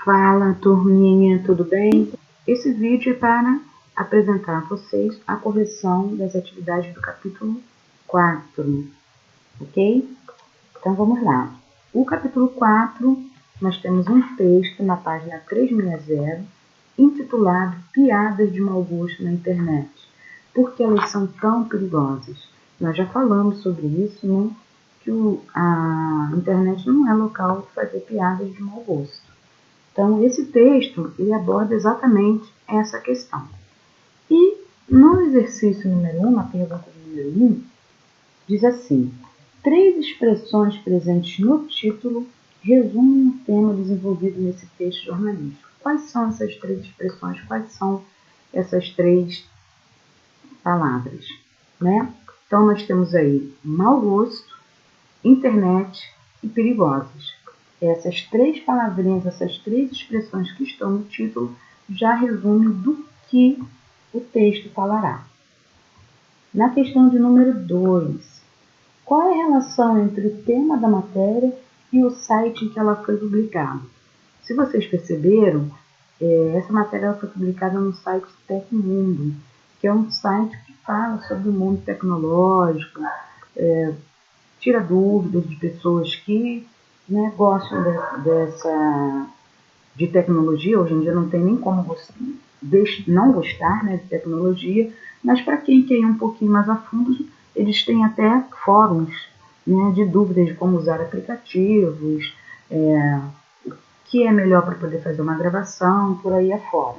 Fala, turminha, tudo bem? Esse vídeo é para apresentar a vocês a correção das atividades do capítulo 4, ok? Então vamos lá. O capítulo 4, nós temos um texto na página 360, intitulado Piadas de mau gosto na internet. Por que elas são tão perigosas? Nós já falamos sobre isso, né? Que a internet não é local para fazer piadas de mau gosto. Então, esse texto, ele aborda exatamente essa questão. E no exercício número 1, na pergunta número 1, diz assim: 3 expressões presentes no título resumem o tema desenvolvido nesse texto jornalístico. Quais são essas 3 expressões? Quais são essas 3 palavras? Né? Então, nós temos aí mau gosto, internet e perigosos. Essas 3 palavrinhas, essas 3 expressões que estão no título já resumem do que o texto falará. Na questão de número 2, qual é a relação entre o tema da matéria e o site em que ela foi publicada? Se vocês perceberam, essa matéria foi publicada no site Tecmundo, que é um site que fala sobre o mundo tecnológico, tira dúvidas de pessoas que gostam de tecnologia. Hoje em dia não tem nem como não gostar de tecnologia, mas para quem quer ir um pouquinho mais a fundo, eles têm até fóruns de dúvidas de como usar aplicativos, o que é melhor para poder fazer uma gravação, por aí afora,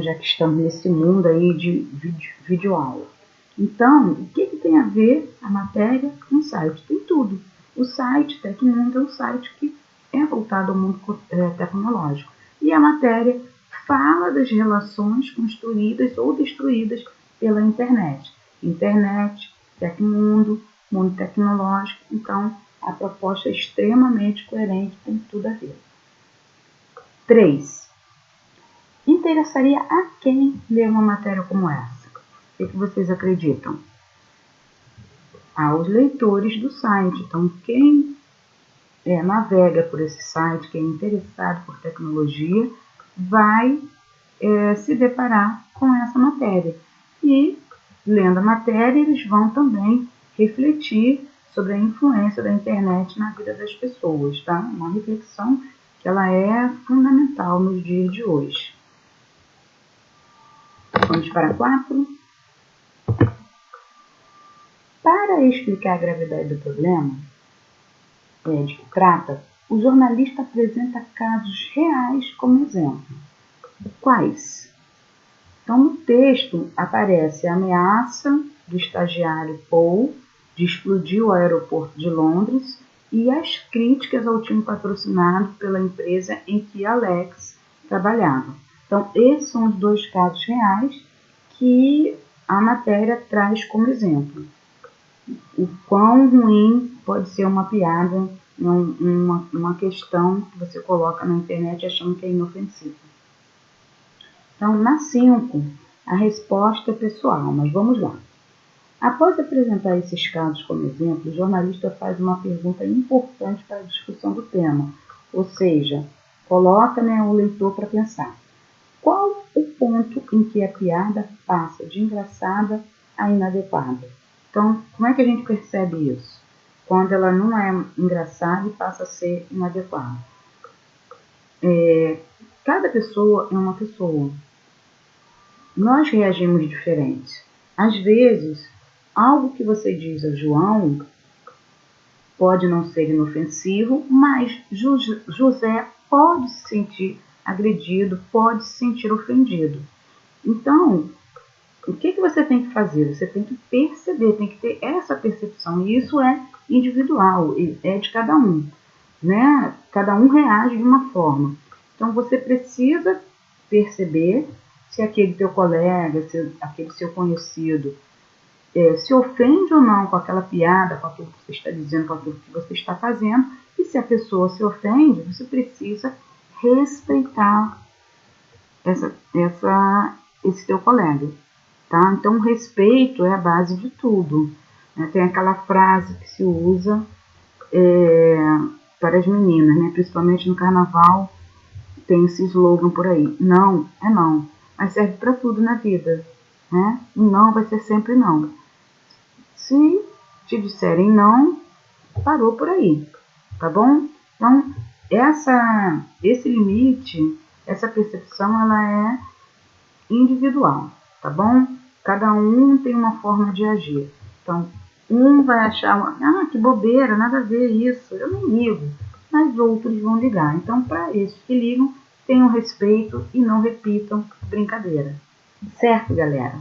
já que estamos nesse mundo aí de videoaula. Então, o que tem a ver a matéria com o site? Tem tudo. O site Tecmundo é um site que é voltado ao mundo tecnológico. E a matéria fala das relações construídas ou destruídas pela internet. Internet, Tecmundo, mundo tecnológico. Então, a proposta é extremamente coerente, tem tudo a ver. 3. Interessaria a quem ler uma matéria como essa? O que vocês acreditam? Aos leitores do site. Então, quem navega por esse site, quem é interessado por tecnologia, vai se deparar com essa matéria. E, lendo a matéria, eles vão também refletir sobre a influência da internet na vida das pessoas, tá? Uma reflexão que ela é fundamental nos dias de hoje. Vamos para 4. Para explicar a gravidade do problema de que trata, o jornalista apresenta casos reais como exemplo. Quais? Então, no texto aparece a ameaça do estagiário Paul de explodir o aeroporto de Londres e as críticas ao time patrocinado pela empresa em que Alex trabalhava. Então, esses são os 2 casos reais que a matéria traz como exemplo. O quão ruim pode ser uma piada, uma questão que você coloca na internet achando que é inofensiva. Então, na 5, a resposta é pessoal, mas vamos lá. Após apresentar esses casos como exemplo, o jornalista faz uma pergunta importante para a discussão do tema, ou seja, coloca o leitor para pensar. Qual o ponto em que a piada passa de engraçada a inadequada? Então, como é que a gente percebe isso? Quando ela não é engraçada e passa a ser inadequada. Cada pessoa é uma pessoa. Nós reagimos diferente. Às vezes, algo que você diz a João pode não ser inofensivo, mas José pode se sentir agredido, pode se sentir ofendido. Então, o que você tem que fazer? Você tem que perceber, tem que ter essa percepção. E isso é individual, é de cada um. Cada um reage de uma forma. Então, você precisa perceber se aquele teu colega, se aquele seu conhecido se ofende ou não com aquela piada, com aquilo que você está dizendo, com aquilo que você está fazendo. E se a pessoa se ofende, você precisa respeitar esse teu colega. Tá? Então, o respeito é a base de tudo. Tem aquela frase que se usa para as meninas, principalmente no carnaval, tem esse slogan por aí: não é não, mas serve para tudo na vida, né? Não vai ser sempre não. Se te disserem não, parou por aí, tá bom? Então, esse limite, essa percepção, ela é individual, tá bom? Cada um tem uma forma de agir. Então, um vai achar, que bobeira, nada a ver isso, eu não ligo, mas outros vão ligar. Então, para esses que ligam, tenham respeito e não repitam brincadeira. Certo, galera?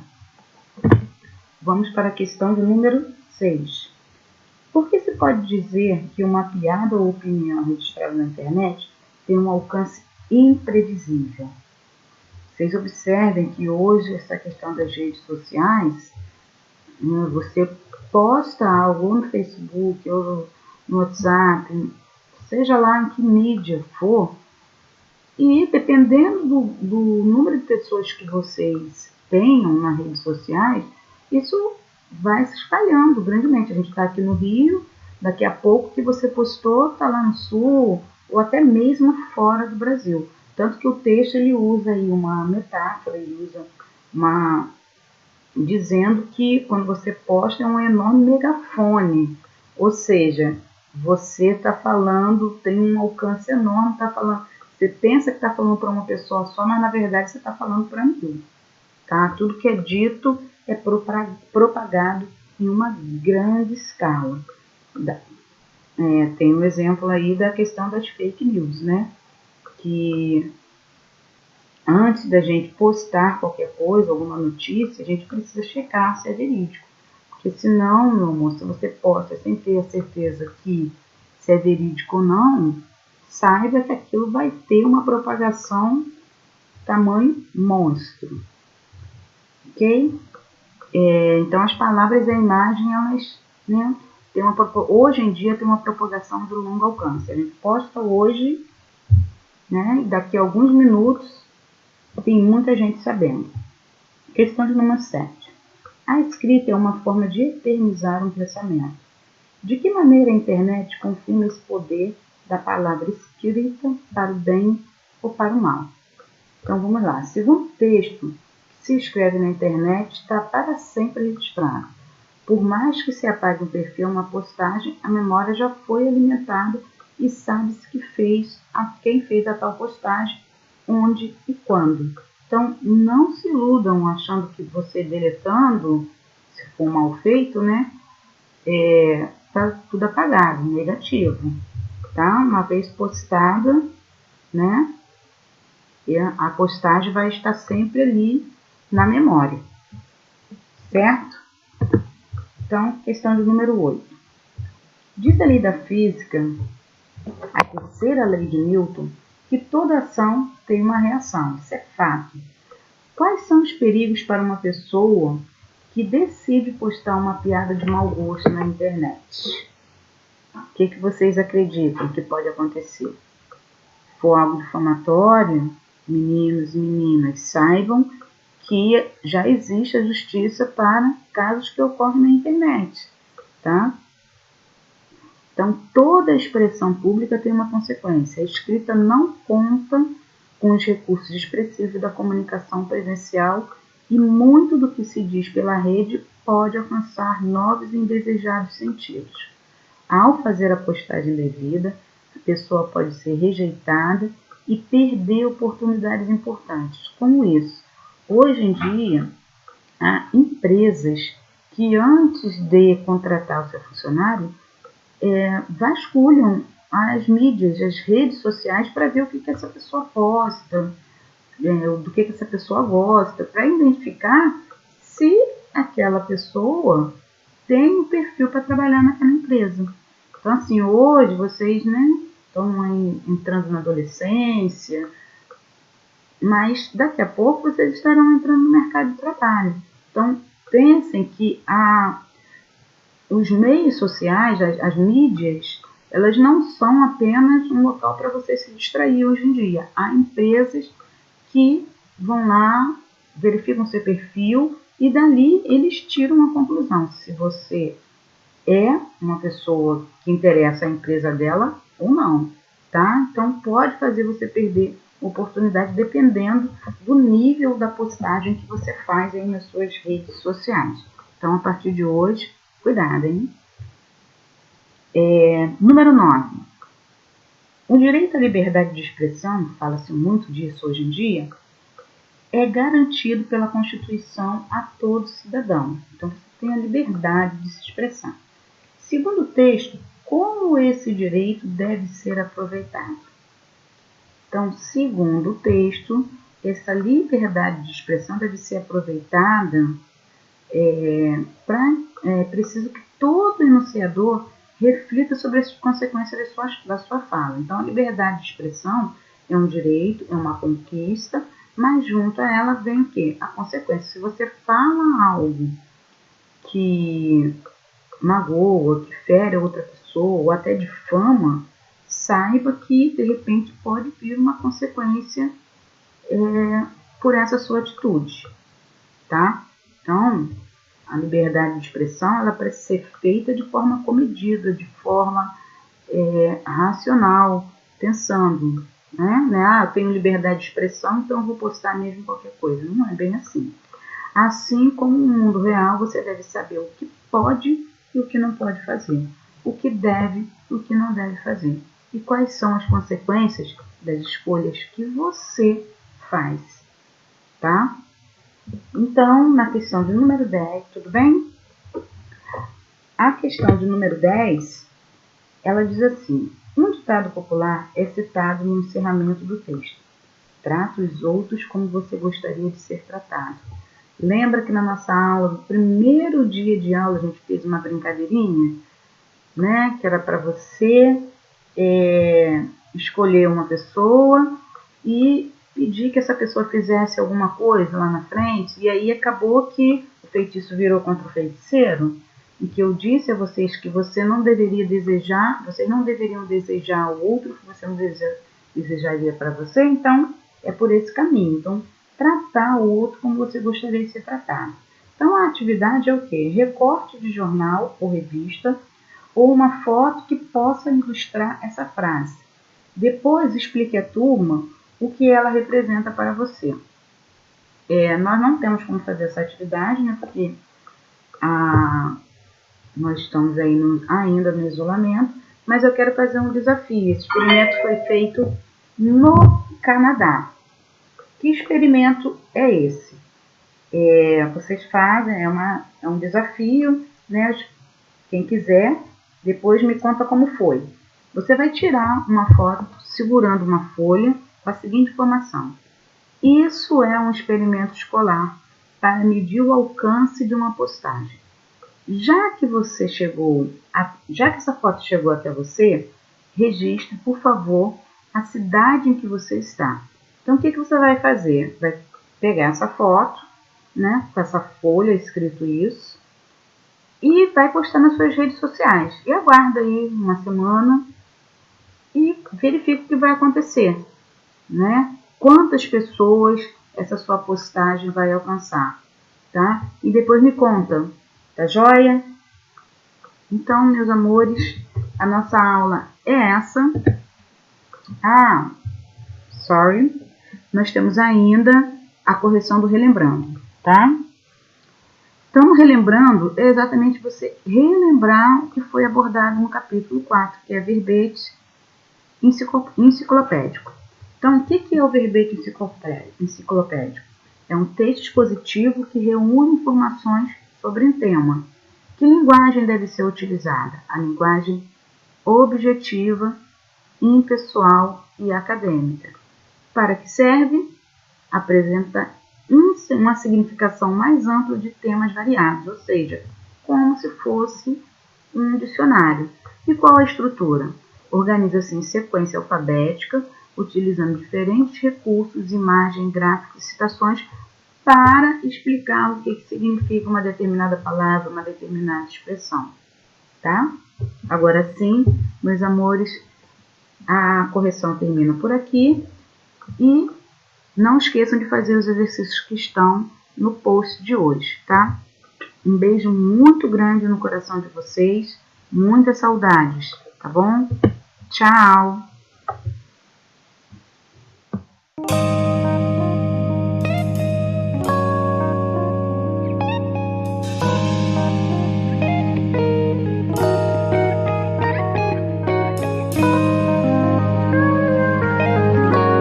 Vamos para a questão de número 6. Por que se pode dizer que uma piada ou opinião registrada na internet tem um alcance imprevisível? Vocês observem que hoje essa questão das redes sociais, você posta algo no Facebook ou no WhatsApp, seja lá em que mídia for, e dependendo do número de pessoas que vocês tenham nas redes sociais, isso vai se espalhando grandemente. A gente está aqui no Rio, daqui a pouco que você postou está lá no Sul, ou até mesmo fora do Brasil. Tanto que o texto ele usa aí uma metáfora, ele usa dizendo que quando você posta é um enorme megafone, ou seja, você está falando, tem um alcance enorme, está falando, você pensa que está falando para uma pessoa só, mas na verdade você está falando para mil, tá? Tudo que é dito é propagado em uma grande escala. Tem um exemplo aí da questão das fake news, né? Que antes da gente postar qualquer coisa, alguma notícia, a gente precisa checar se é verídico. Porque senão, meu amor, se você posta sem ter a certeza que se é verídico ou não, saiba que aquilo vai ter uma propagação tamanho monstro. Ok? Então, as palavras e a imagem, elas, né, hoje em dia tem uma propagação de longo alcance. A gente posta hoje, né, e daqui a alguns minutos tem muita gente sabendo. Questão de número 7. A escrita é uma forma de eternizar um pensamento. De que maneira a internet confirma esse poder da palavra escrita para o bem ou para o mal? Então vamos lá. Segundo o texto que se escreve na internet está para sempre registrado. Por mais que se apague um perfil, uma postagem, a memória já foi alimentada e sabe-se quem fez a tal postagem, onde e quando. Então, não se iludam achando que você deletando, se for mal feito, né, tá tudo apagado, negativo, tá? Uma vez postada, né, a postagem vai estar sempre ali na memória, certo? Então, questão de número 8. Diz a lei da física, a terceira lei de Newton, que toda ação tem uma reação, isso é fato. Quais são os perigos para uma pessoa que decide postar uma piada de mau gosto na internet? O que vocês acreditam que pode acontecer? Se for algo difamatório, meninos e meninas, saibam que já existe a justiça para casos que ocorrem na internet, tá? Então, toda expressão pública tem uma consequência. A escrita não conta com os recursos expressivos da comunicação presencial e muito do que se diz pela rede pode alcançar novos e indesejados sentidos. Ao fazer a postagem devida, a pessoa pode ser rejeitada e perder oportunidades importantes. Como isso? Hoje em dia, há empresas que antes de contratar o seu funcionário, vasculham as mídias, as redes sociais para ver o que essa pessoa posta, do que essa pessoa gosta, para identificar se aquela pessoa tem um perfil para trabalhar naquela empresa. Então, assim, hoje vocês, né, estão entrando na adolescência, mas daqui a pouco vocês estarão entrando no mercado de trabalho. Então, pensem que os meios sociais, as mídias, elas não são apenas um local para você se distrair hoje em dia. Há empresas que vão lá, verificam seu perfil e dali eles tiram uma conclusão. Se você é uma pessoa que interessa a empresa dela ou não, tá? Então pode fazer você perder oportunidade dependendo do nível da postagem que você faz aí nas suas redes sociais. Então, a partir de hoje, cuidado, hein? Número 9. O direito à liberdade de expressão, fala-se muito disso hoje em dia, é garantido pela Constituição a todo cidadão. Então, você tem a liberdade de se expressar. Segundo o texto, como esse direito deve ser aproveitado? Então, segundo o texto, essa liberdade de expressão deve ser aproveitada preciso que todo enunciador reflita sobre as consequências da sua fala. Então, a liberdade de expressão é um direito, é uma conquista, mas junto a ela vem o quê? A consequência. Se você fala algo que magoa, que fere outra pessoa, ou até difama, saiba que, de repente, pode vir uma consequência por essa sua atitude, tá? Então, a liberdade de expressão, ela precisa ser feita de forma comedida, de forma racional, pensando, né? Eu tenho liberdade de expressão, então eu vou postar mesmo qualquer coisa. Não é bem assim. Assim como no mundo real, você deve saber o que pode e o que não pode fazer, o que deve e o que não deve fazer, e quais são as consequências das escolhas que você faz, tá? Então, na questão de número 10, tudo bem? A questão de número 10, ela diz assim: um ditado popular é citado no encerramento do texto. Trata os outros como você gostaria de ser tratado. Lembra que na nossa aula, no primeiro dia de aula, a gente fez uma brincadeirinha, né? Que era para você escolher uma pessoa e pedir que essa pessoa fizesse alguma coisa lá na frente, e aí acabou que o feitiço virou contra o feiticeiro, e que eu disse a vocês que você não deveria desejar, vocês não deveriam desejar o outro que você não desejaria para você, então é por esse caminho. Então, tratar o outro como você gostaria de ser tratado. Então, a atividade é o quê? Recorte de jornal ou revista, ou uma foto que possa ilustrar essa frase. Depois, explique à turma o que ela representa para você. Nós não temos como fazer essa atividade, né, porque nós estamos aí ainda no isolamento, mas eu quero fazer um desafio. Esse experimento foi feito no Canadá. Que experimento é esse? Vocês fazem, é um desafio, né? Quem quiser, depois me conta como foi. Você vai tirar uma foto segurando uma folha com a seguinte informação: isso é um experimento escolar para medir o alcance de uma postagem. Já que essa foto chegou até você, registre, por favor, a cidade em que você está. Então, o que você vai fazer? Vai pegar essa foto, né, com essa folha escrito isso, e vai postar nas suas redes sociais. E aguarda aí uma semana e verifica o que vai acontecer, né? Quantas pessoas essa sua postagem vai alcançar, tá? E depois me conta, tá joia? Então, meus amores, a nossa aula é essa. Nós temos ainda a correção do relembrando, tá? Então, relembrando é exatamente você relembrar o que foi abordado no capítulo 4, que é verbete enciclopédico. Então, o que é o verbete enciclopédico? É um texto expositivo que reúne informações sobre um tema. Que linguagem deve ser utilizada? A linguagem objetiva, impessoal e acadêmica. Para que serve? Apresenta uma significação mais ampla de temas variados, ou seja, como se fosse um dicionário. E qual a estrutura? Organiza-se em sequência alfabética, utilizando diferentes recursos, imagem, gráficos e citações para explicar o que significa uma determinada palavra, uma determinada expressão, tá? Agora sim, meus amores, a correção termina por aqui e não esqueçam de fazer os exercícios que estão no post de hoje, tá? Um beijo muito grande no coração de vocês, muitas saudades, tá bom? Tchau!